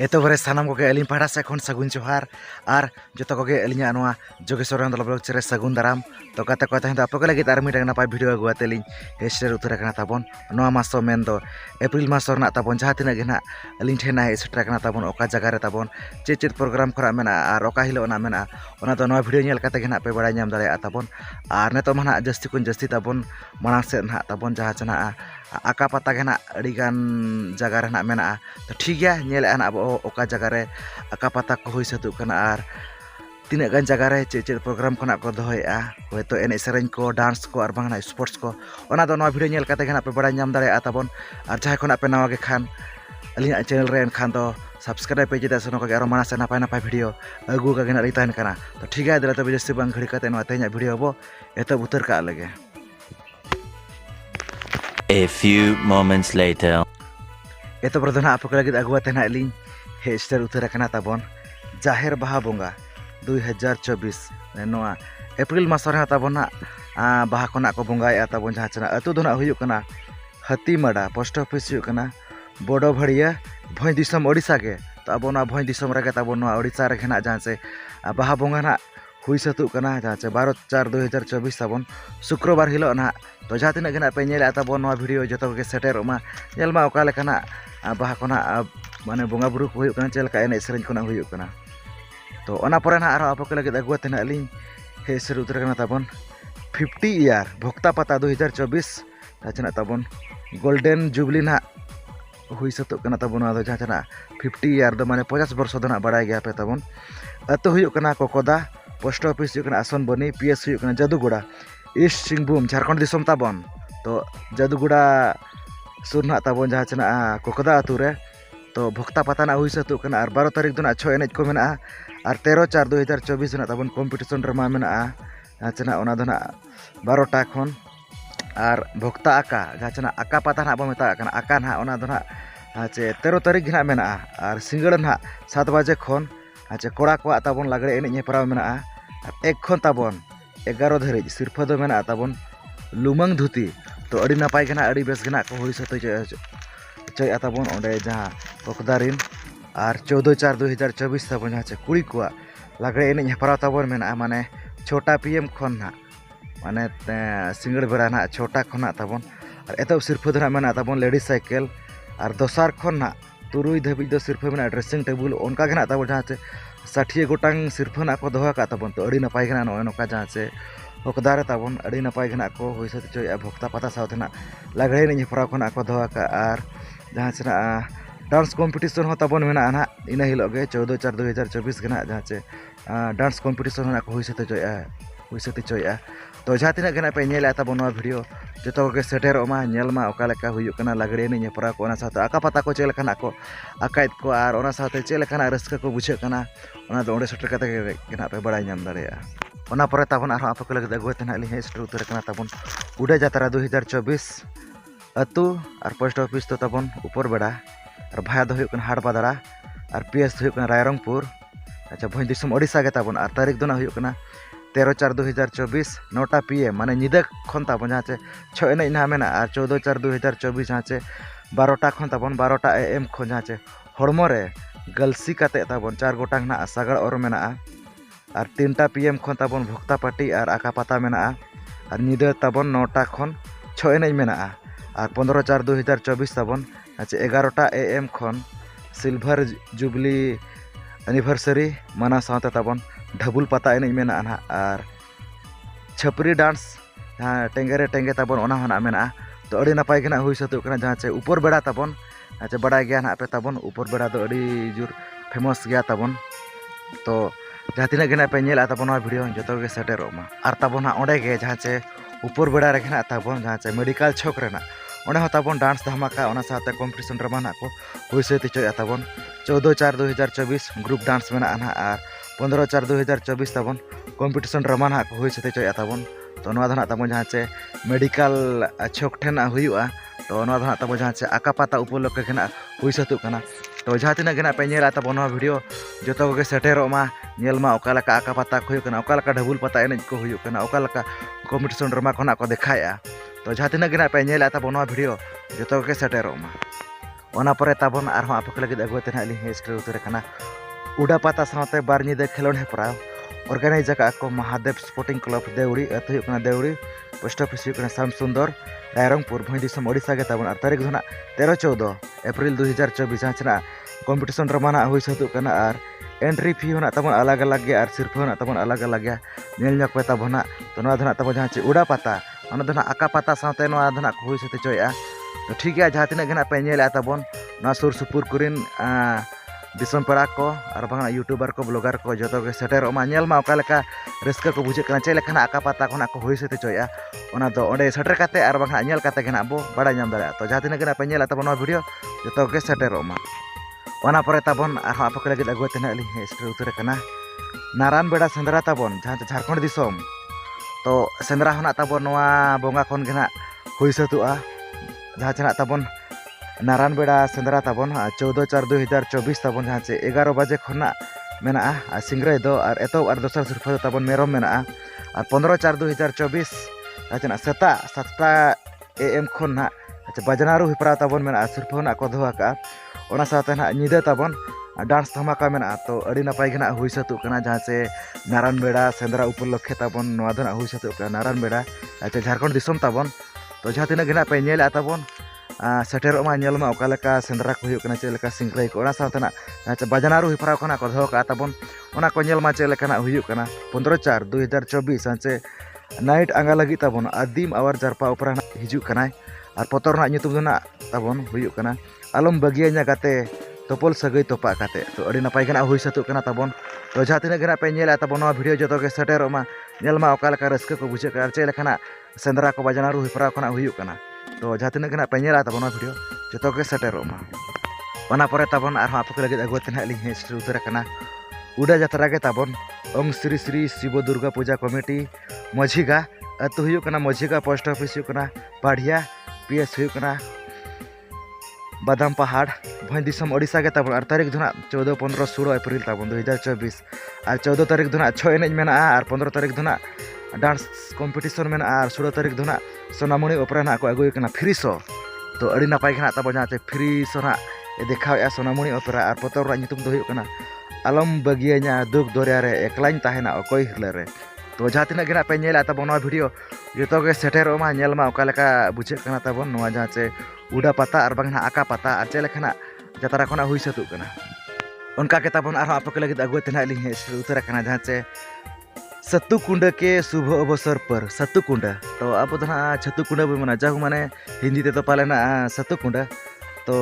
एतोबरे सानाम को अली पहाड़ा से सगुन जोहार और जो को अलिया जोगेश्वर ब्लॉग चेरे सगुन दाराम तो कते को तहन आपको लगे आर मिटे नपाय वीडियो अगुआते हेस्टर उतर ताबन मासो मेन दो एप्रिल मासो रना ताबन जहाँ तिना गे ना अली ठेना हे सेटर ताबन ओका जगह रे ताबन चेद प्रोग्राम करा मेना और ओका हिलो ना मेना ओना दो नवा वीडियो नेल कते गे ना पे बड़ा नाम दाड़े ताबन और नेतो मा जस्ती कुन जस्ती ताबन मांग से ना ताबन जहाँ चना आका पता गे ना अड़ीगान जगह रे ना मेना तो ठीक गया नेल अब ओका जगह रे आका पता को हुई सतु कना और तीना गान जगह रे चेद प्रोग्राम खना को दोहया हयतो एने सेरेंज को डांस को और बांगना स्पोर्ट्स को ओना दो नवा वीडियो नेल कते गे ना पे बड़ा नाम दाड़े ताबन और जहाँ खना पे नवा गे खान अलिया चैनल रे खान तो सब्सक्राइब पे चेदा सनो के माना से नपाय नपाय वीडियो अगू का गे तहन कना तो ठीक है दिला तब जस्ती बांग घड़ी कते नवा तेना वीडियो बो एतो उतर का लगे। A few moments later. एतो प्रधान आपको लगे अगुआते ना अली हेस्टर उतर कना ताबन जाहेर बाहा बोंगा 2024 नोआ एप्रिल मास रे ताबन ना बाहा कोना को बोंगाया ताबन जहाँ चना अतु दो ना हुयु कना हातीमाड़ा पोस्ट ऑफिस हुयु कना बड़ो भड़िया भई दिसम ओडिशा के तो अब ना भई दिसम रे ताबन ना ओडिशा रे ना जहाँ से बाहा बोंगा ना हुई सतु कना जहाँ से 12/4/2024 ताबन शुक्रवार हिलो ना तो जहाँ तिना गे पे नेल ताबन नवा वीडियो जतो के सेटेरमा नेल मा ओका लेकाना बाहा कोना माने बोंगा बुरु को हुयु कना चेलका एने सेरेंज कोना हुयु कना तो ओना परे ना आरो आपको लगे अगुआते ना अली हेसर उतर कना ताबन 50 ईयर भोक्ता पता 2024 ताचना ताबन गोल्डन जुबली ना हुई सतु कना ताबन आदो जहाँ चना 50 ईयर दो माने 50 वर्ष दो ना बड़ा गया पे ताबन अतो हुयु कना कोकोदा पोस्ट ऑफिस हुयु कना आसन बनी पीएस हुयु कना जादूगुड़ा ईस्ट सिंहभूम झारखंड दिसम ताबन तो जादूगुड़ा सुर ना ताबन जहाँ चना कोकोदा आतु रे तो भोक्ता पता ना हुई सतु कना और 12 तारीख दो ना 6 एनेज को मेना और 13/4/2024 ना ताबन कॉम्पिटिशन रमा मेना जहाँ चना ओना दो ना 12टा खन और भोक्ता आका जहाँ चना आका पता ना बो मेता कना आका ना ओना दो ना 13 तारीख ना मेना और सिंगड़ ना 7 बजे खन कोड़ा को ताबन लागड़े एने हेपराव मेना और एक खन ताबन 11 धरिज सिरफा दो मेना ताबन लुमंग धुती तो अड़ी नपाय गना अड़ी बेस गना को हुई सतो चय ताबन ओंडे जहाँ कोकदारिन और 14/4/2024 ताबन जहाँ कुड़ी को लागड़े एने हेपराव ताबन मेना माने छोटा पीएम खन ना माने सिंगड़ बेड़ा ना छोटा खना ताबन और एतो सिरफा दो मेना ताबन लेडीज साइकिल और दोसार खन ना 3 धाबी दो सिरफा मेना ड्रेसिंग टेबल उनका गना ताबन जहाँ 60 गोटांग सिरफा ना को दोहा का ताबन तो अड़ी नपाय गना नोय नोका जहाँ से ओकदारे ताबन अड़ी नपाय गना को हुई सत चोय भोक्ता पता साथ ना लागड़े ने हेपराव खना को दोहा का और जहाँ से डांस कॉम्पिटिशन हो ताबन मेना ना इना हिलो गे 14/4/2024 गना जहाँ से डांस कॉम्पिटिशन ना को हुई सत चोय तो जहाँ तिना गना पे नेल ताबन नवा वीडियो जतो के सेटेरमा नेल मा ओका लेका हुयु कना लागड़े ने हेपराव को ओना साथ आका पता को चेल कना को आकाइत को और ओना साथ चेल कना रस्का को बुझे कना ओना दो ओंडे सेटर कते गना पे बड़ा नाम दाड़ेया ओना परे ताबन आरो आपको लगे अगुआते ना लिहे स्टर उतर कना ताबन उड़ा जात्रा 2024 अतु और पोस्ट ऑफिस तो ताबन ऊपर बेड़ा और भाया दो हुयु कना हाट बादरा और पीएस हुयु कना रायरंगपुर अच्छा भई दिसम ओडिशा गे ताबन और तारीख दो ना हुयु कना 13/4/2024 9टा PM माने निदा खन ताबन जहाँ से 6 एने ना मेना और 14/4/2024 जहाँ से 12टा खन ताबन 12टा AM खन जहाँ से हड़मो रे गलसी काते ताबन 4 गोटांग ना सागड़ और मेना और 3टा PM खन ताबन भोक्ता पार्टी और आका पता मेना और निदा ताबन 9टा खन 6 एने मेना और 15/4/2024 ताबन अच्छा 11टा AM खन सिल्वर जुबली एनिवर्सरी माना साथ ताबन ढबुल पता एने मेना ना और छपरी डांस जहाँ टेंगे टेंगे ताबन ओना होना मेना तो अड़ी नपाय गना हुई सतु कना जहाँ से ऊपर बेड़ा ताबन अच्छा बड़ा गया ना पे ताबन ऊपर बेड़ा तो अड़ी जुर फेमस गया ताबन तो जहाँ तिना गना पे नेल ताबन नवा वीडियो जतो के सेटेरमा और ताबन ओंडे गे जहाँ से ऊपर बेड़ा रे गना ताबन जहाँ से मेडिकल छक रेना ओंडे हो ताबन डांस धमाका ओना साथे कॉम्पिटिशन रमा ना को हुई सतु चय ताबन 14/4/2024 ग्रुप डांस मेना ना और 15/4/2024 ताबन कॉम्पिटिशन रमा ना को हुई सते चय ताबन तो नवा धना ताबन जहाँ से मेडिकल छक ठेन हुयुआ तो नवा धना ताबन जहाँ से आका पता उपलक्ष्य के हुई सतु कना तो जहाँ तिना गना पे नेल ताबन नवा वीडियो जतो के सेटेरमा नेल मा ओका लका आका पता को हुयु कना ओका लका ढबुल पता एने को हुयु कना ओका लका कॉम्पिटिशन रमा कोना को देखाया तो जहाँ तिना गना पे नेल ताबन नवा वीडियो जतो के सेटेरमा Ona pore tabon arhon apa lagi agu tena li history utur kana uda pata saute bar nyida khelon heprau organize ka ako Mahadev Sporting Club Deuri atau kana Deuri post office kana Sam Sundor Rairongpur Bhoi disam Odisha ke tabon tarik dhona 13-14 April 2024 chana competition ramana hui satu kana ar entry fee hona tabon alag-alag ge ar sirph hona tabon alag-alag ge nyel nyok pe tabona to noa dhona tabon jahan che uda pata ona dhona aka pata saute noa dhona hui sate choya to ठीक है जहाँ तीन गना पे nail ताबन ना सुर सुपुर कुरिन दिसम पेड़ा को और बांग यूट्यूबर को ब्लॉगर को जो के सेटर मा नेल मा ओका लेका रस्का को बुझे कना चे लेखना आका पाता को ना को होई सते चोया ओना दो ओंडे सेटर काते और बांग नेल काते गना बो बड़ा नाम दाड़ा तो जहाँ तीन गना पे नेल ताबन वीडियो जो के सेटर मा ओना परे ताबन आहा आपको लगे अगुआ तेना ली स्टोरी उतर कना नारायण बेड़ा सेंद्रा ताबन जहाँ झारखंड दिसम तो सेंद्रा होना ताबन नोआ बोंगा खन गना होई सतुआ जहाँ चना ताबन नारायण बेड़ा सेंद्रा ताबन 14/4/2024 ताबन जहाँ चे 11 बजे खना मेना सिंगरे दो और एतो और दोसर सिरफा ताबन मेरम मेना और 15/4/2024 जहाँ चना सेता 7 AM खन अच्छा बजनारू हिपरा ताबन मेना सिरफा ना को दोहा का ओना साथे ना निदे ताबन डांस धमाका मेना तो अड़ी नपाय गना हुई सतु कना जहाँ से नारायण बेड़ा सेंद्रा उपलक्षे ताबन नोआ दना हुई सतु कना नारायण बेड़ा अच्छा झारखंड दिसम ताबन तो जहाँ तीन गना पे नेल ताबन सेटेर मा नेल मा ओका लेका सेंद्रा को हुयुक कना चे लेका सिंगराई को ओना साथे ना बजनारू हिपरा खना को दोहा का ताबन ओना को नेल मा चे लेका ना हुयुक कना 15/4/2024 सांचे नाइट आंगा लगी ताबन आदिम आवर जारपा उपरा हिजुक कना और पतर ना nyutum दना ताबन हुयुक कना आलम बगियाnya गाते तोपल सगई तोपा काते तो अड़ी नपाय गना हुई सतु कना ताबन तो जहाँ तीन गना पे नेल ताबन नोआ वीडियो जो के सेटेर मा नेल मा ओका लेका रस्का को बुझे का चे लेखना सेंद्रा को बजनारू हिपरा खना हुयुक कना तो जहाँ तीन गना पे नेल ताबन वीडियो जो के सेटेर मा ओना परे ताबन आर आपको लगे अगुआ तेना ली हिस्ट्री उतर कना उड़ा जात्रा के ताबन ओम श्री श्री शिव दुर्गा पूजा कमिटी मझीगा अतु हुयुक कना मझीगा पोस्ट ऑफिस हुयुक कना पाढ़िया PS हुयुक कना बादाम पहाड़ भई दिसम ओडिशा के ताबन और तारीख धना 14, 15, 16 अप्रैल ताबन 2024 और 14 तारीख धना 6 एनेज मेना और 15 तारीख धना डांस कॉम्पिटिशन मेना और 16 तारीख धना सोनामुनी ओपरा ना को अगुय कना फ्री शो तो अड़ी नपाय गना ताबन जहाँ फ्री शो ना देखाव सोनामुनी ओपरा और पतर रा nyutum दो हुयुक कना आलम बगियाnya दुख दरिया रे एकलाइन ताहेना अकोय हिरले रे तो जहाँ तीन गना पे नेल ताबन नोआ वीडियो जो के सेटेर मा नेल मा ओका लेका बुझे कना ताबन नोआ जहाँ चे उड़ा पता और बांग आका पता और चे लेखना जतरा खना हुई सतु कना उनका के ताबन आरो आपको लगे अगुआ तेना ली उतर कना जहाँ चे सत्तू कुंड के शुभ अवसर पर सत्तू कुंड तो अब तो छत्तू कुंड भी मना जाहु माने हिंदी ते तो पालेना सत्तू कुंड तो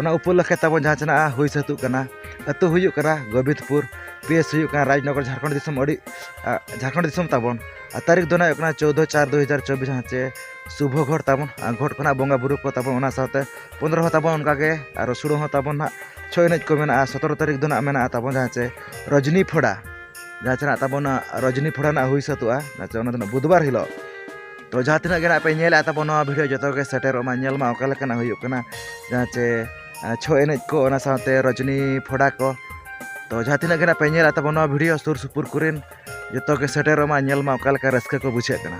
ओना उपलक्षे ताबन जहाँ चना हुई सतु कना अतु हुयुक कना गोविंदपुर PS हुयुक कना राजनगर झारखंड दिसम अड़ी झारखंड दिसम ताबन तारीख दोना हुयुक कना 14/4/2024 जहाँ चे शुभ घोट ताबन घोट खना बोंगा बुरु को ताबन ओना साथे 15 ताबन उनका के और 16 ताबन ना 6 एनेज को मेना 17 तारीख दोना मेना ताबन जहाँ चे रजनी फोड़ा जहाँ चना ताबन रजनी फोड़ा ना हुई सतुआ जहाँ ओना दोना बुधवार हिलो तो जहाँ तीन गना पे नेल ताबन नोआ वीडियो जो के सेटेर मा नेल मा ओका लेका ना हुयुक कना जहाँ चे 6 एनेज को ओना साथे रजनी फोड़ा को तो जहाँ तीन गना पे नेल ताबन नोआ वीडियो सुर सुपुर कुरिन जो के सेटेर मा नेल मा ओका लेका रस्का को बुझे कना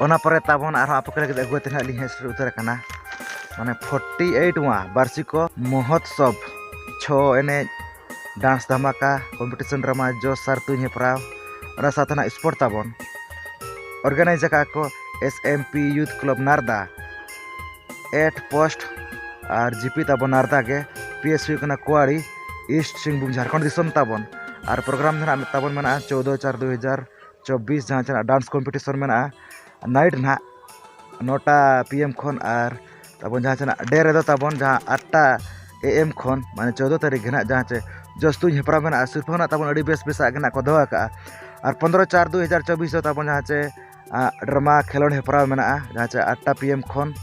ओना परे ताबन आरो आपको लगे अगुआ तेना ली हिस्ट्री उतर कना माने 48वां वार्षिक महोत्सव 6 एनेज डांस धमाका कॉम्पिटिशन रमा जो सारतु हेपराव ओना साथना स्पोर्ट ताबन ऑर्गेनाइज का को SMP youth club Narada 8 post और GP ताबन नारदा के PS हुयुक कना कुआड़ी ईस्ट सिंहभूम झारखंड दिसम ताबन और प्रोग्राम धना ताबन मेना 14/4/2024 जहाँ चना डांस कॉम्पिटिशन मेना नाइट ना 9टा PM खन और ताबन जहाँ चना डे रे ताबन जहाँ 8टा AM खन माने 14 तारीख ना जहाँ चे जस्तु हेपरा मेना सिर्फ ना ताबन अड़ी बेस बेसा गना को दोहा का और 15/4/2024 ताबन जहाँ चे ड्रामा खेलोड हेपरा मेना जहाँ चे 8टा PM खन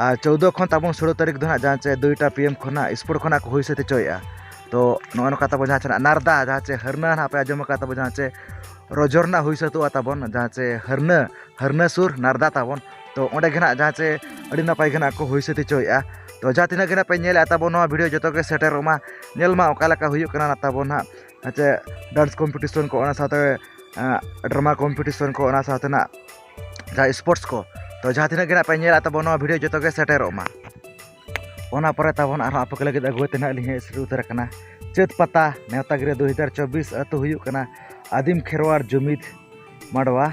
और 14 खन ताबन 16 तारीख धना जहाँ चे 2टा PM खना स्पोर्ट खना को हुई सते चोया तो नोन का ताबन जहाँ चे नारदा जहाँ चे हरना ना पे आजम का ताबन जहाँ चे रोजरना हुई सतुआ ताबन जहाँ चे हरना सुर नारदा ताबन तो ओंडे गना जहाँ चे अड़ी नपाय गना को हुई सते चोया तो जहाँ तीन गना पे नेल ताबन नोआ वीडियो जो के सेटेर मा नेल मा ओका लेका हुयुक कना ताबन हा चे डांस कॉम्पिटिशन को ओना साथे ड्रामा कॉम्पिटिशन को ओना साथे ना जहाँ स्पोर्ट्स को तो जहाँ तीन गना पे नेल ताबन नोआ वीडियो जो के सेटेर मा ᱚᱱᱟ ᱯᱚᱨᱮ ᱛᱟᱵᱚᱱ ᱟᱨᱦᱚᱸ ᱟᱯᱮ ᱠᱚ ᱞᱟᱹᱜᱤᱫ ᱟᱹᱜᱩ ᱠᱟᱛᱮ ᱱᱟᱦᱟᱜ ᱞᱤᱧ ᱦᱮᱡ ᱥᱮᱴᱮᱨ ᱩᱛᱟᱹᱨ ᱟᱠᱟᱱᱟ ᱪᱟᱹᱛ ᱯᱟᱛᱟ ᱱᱮᱣᱛᱟ ᱜᱤᱨᱟᱹ 2024 ᱟᱹᱛᱩ ᱦᱩᱭᱩᱜ ᱠᱟᱱᱟ ᱟᱹᱫᱤᱢ ᱠᱷᱮᱨᱣᱟᱲ ᱡᱩᱢᱤᱫ ᱢᱟᱰᱣᱟ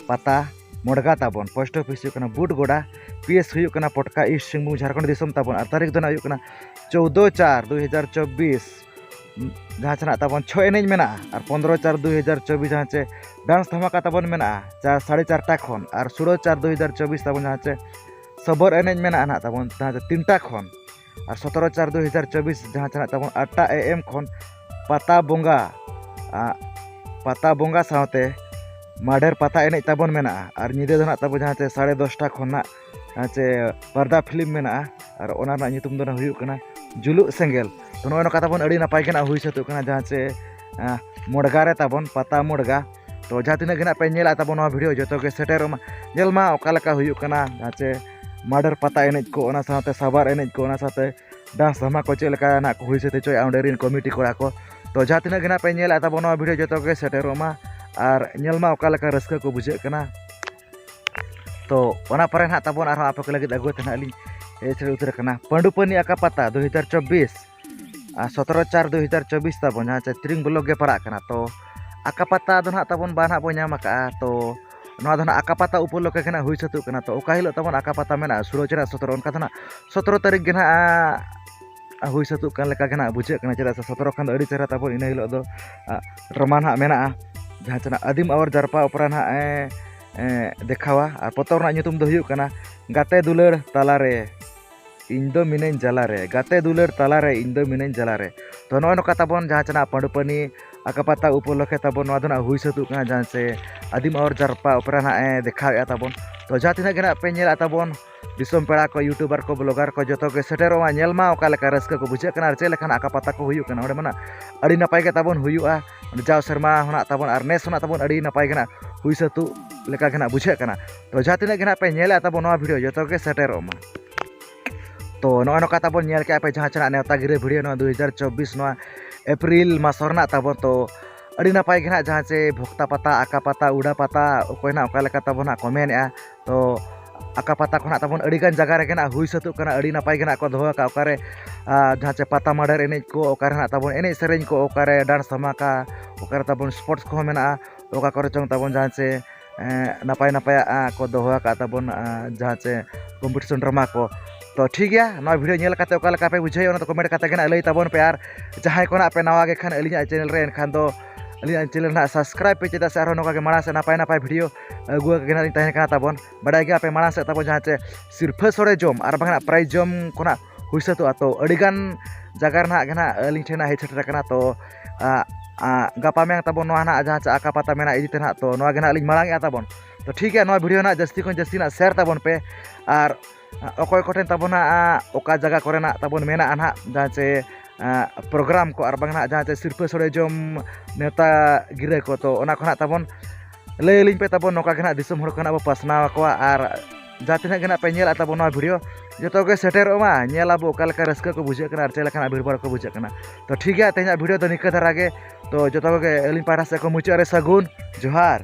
ᱯᱟᱛᱟ ᱢᱚᱲᱜᱟ ᱛᱟᱵᱚᱱ ᱯᱳᱥᱴ ᱚᱯᱷᱤᱥ ᱦᱩᱭᱩᱜ ᱠᱟᱱᱟ ᱵᱩᱴ ᱜᱚᱰᱟ PS हुई पटका ईस्ट सिंहभूम झारखंड दिसम ताबन और तारीख दो हुई 14/4/2024 जहाँ चना ताबन 6 एनेज मेना और 15/4/2024 जहाँ चे डांस धमाका ताबन मेना 4:30 टा खन और 16/4/2024 ताबन जहाँ चे सबर एनेज मेना ना ताबन जहाँ चे 3 टा खन और 17/4/2024 जहाँ चना ताबन 8 AM खन पाता बोंगा साथे माडेर पाता एनेज ताबन मेना और निदे दो ताबन जहाँ चे 10:30 टा खन चे पर्दा फिल्म मेना और ओना ना नितुम दो हुई कना जुलुक सेंगेल तो नोय नका ताबन अड़ी नपाय गना हुई सतु कना जहाँ चे मोड़गा रे ताबन पाता मोड़गा तो जहाँ तिना गना पे नेला ताबन नोआ वीडियो जतो के सेटेर मा नेल मा ओका लका हुई कना जहाँ चे माडर पाता एनेज को ओना साथे सबार एनेज को ओना साथे डांस धमा को चेलका ना को हुई सते चोय आउंडेरिन कमिटी कोड़ा को तो जहाँ तिना गना पे नेला ताबन नोआ वीडियो जतो के सेटेर मा और नेल मा ओका लका रस्का को बुझे कना तो ओना परे ना ताबन आरो आपे को लगिद अगु तना अली एचरे उतर कना पंडुपनी आका पाता 2024 17/4/2024 ताबन जहाँ चे त्रिंग ब्लॉक गे पड़ा कना तो आका पाता दो ना ताबन बाना बो ᱧᱟᱢ का तो नोआ दो ना आका पाता उपलक्षे कना हुई सतु कना तो ओका हिलो ताबन आका पाता मेना 16 17 उनका ना 17 तारीख गे ना हुई सतु कन लेका गना बुझे कना चेदा 17 खान अड़ी चेहरा ताबन इन हिलो दो रमान हा मेना जहाँ चना आदिम और जारपा उपरा ना देखावा और पतर ना ᱧᱩᱛᱩᱢ ᱫᱚ ᱦᱩᱭᱩᱜ ᱠᱟᱱᱟ गाते दुलड़ तालारे ᱤᱧ ᱫᱚ ᱢᱤᱱᱟᱹᱧ ᱡᱟᱞᱟᱨᱮ गाते दुलड़ तालारे ᱤᱧ ᱫᱚ ᱢᱤᱱᱟᱹᱧ ᱡᱟᱞᱟᱨᱮ तो नोय नका ताबन जहाँ चना पंडुपनी आकापाता उपलक्षे ताबन नोआ दना हुई सतु कना जहाँ से आदिम और जारपा उपरा ना देखाया ताबन तो जहाँ तिना गना पे नेला ताबन दिसम पेड़ा को यूट्यूबर को ब्लॉगर को जतो के सेटेरोमा नेल मा ओका लेका रस्का को बुझे कना चे लेखान आकापाता को हुई कना ओडे मना अड़ी नपाय के ताबन हुयुआ जाव शर्मा होना ताबन और नेस होना ताबन अड़ी नपाय गना हुई सतु लेका गना बुझे कना तो जहाँ तिना गना पे नेला ताबन नोआ वीडियो जतो के सेटेरोमा तो नोय नका ताबन नेल के पे जहाँ चना नेवता गिरे वीडियो नो 2024 नो एप्रिल मासरना ताबन तो अड़ी नपाय गना जहाँ से भोक्ता पाता आका पाता उड़ा पाता ओकोय ना ओका लेका ताबन कमेंट तो आका पाता को ताबन अड़ीगान जगह रे गना हुई सतु कना अड़ी नपाय गना को दोहा का ओकारे जहाँ से पाता माडर एनेज को ओकारे ना ताबन एनेज सेरेंज को ओकारे डांस धमाका ओकारे ताबन स्पोर्ट्स को मेना ओका करे चंग ताबन जहाँ से नपाय नपाय को दोहा का ताबन जहाँ से कॉम्पिटिशन ड्रामा को तो ठीक है नोआ वीडियो नेल काते ओका लेका पे बुझाई ओना तो कमेंट काते गना लई ताबन पे आर जहां को ना पे नवा गे खान अलिया चैनल रे एनखान दो अलिया चैनल ना सब्सक्राइब पे चेदा से आरो नोका के माणा से नापाय नापाय वीडियो अगुआ के गना तहे कना ताबन बडाय गे पे माणा से ताबन जहाँ से सिर्फ सोरे जम और बांगना प्राइज जम कोना हुई सतु तो अड़ीगान जगह ना गना अलिन ठेना हे छटरा कना तो गापा में ताबन नोआ ना जहाँ से आका पाता मेना इदी तेना तो नोआ गना अलिन मांग ताबन तो ठीक है नोआ वीडियो ना जस्ती को जस्ती ना शेयर ताबन पे और अकोय कोठेन ताबना ओका जगह कोरेना ताबन मेना ना जहाँ से प्रोग्राम को और बांगना जहाँ से सिर्फ सोरे जम नेता गिरे को तो ओना खना ताबन लय लिंग पे ताबन नोका गना दिसम हर खना पासना को और जहाँ तिना गना पे नेला ताबन नोआ वीडियो जतो के सेटेरोमा नेला बो ओका लेका रस्का को बुझे कना और चे लेखा भीड़ को बुझे कना तो ठीक है तेना वीडियो तो निका धरा गे तो जतो के अलिन पारा से को मुचा रे सगुन जोहार।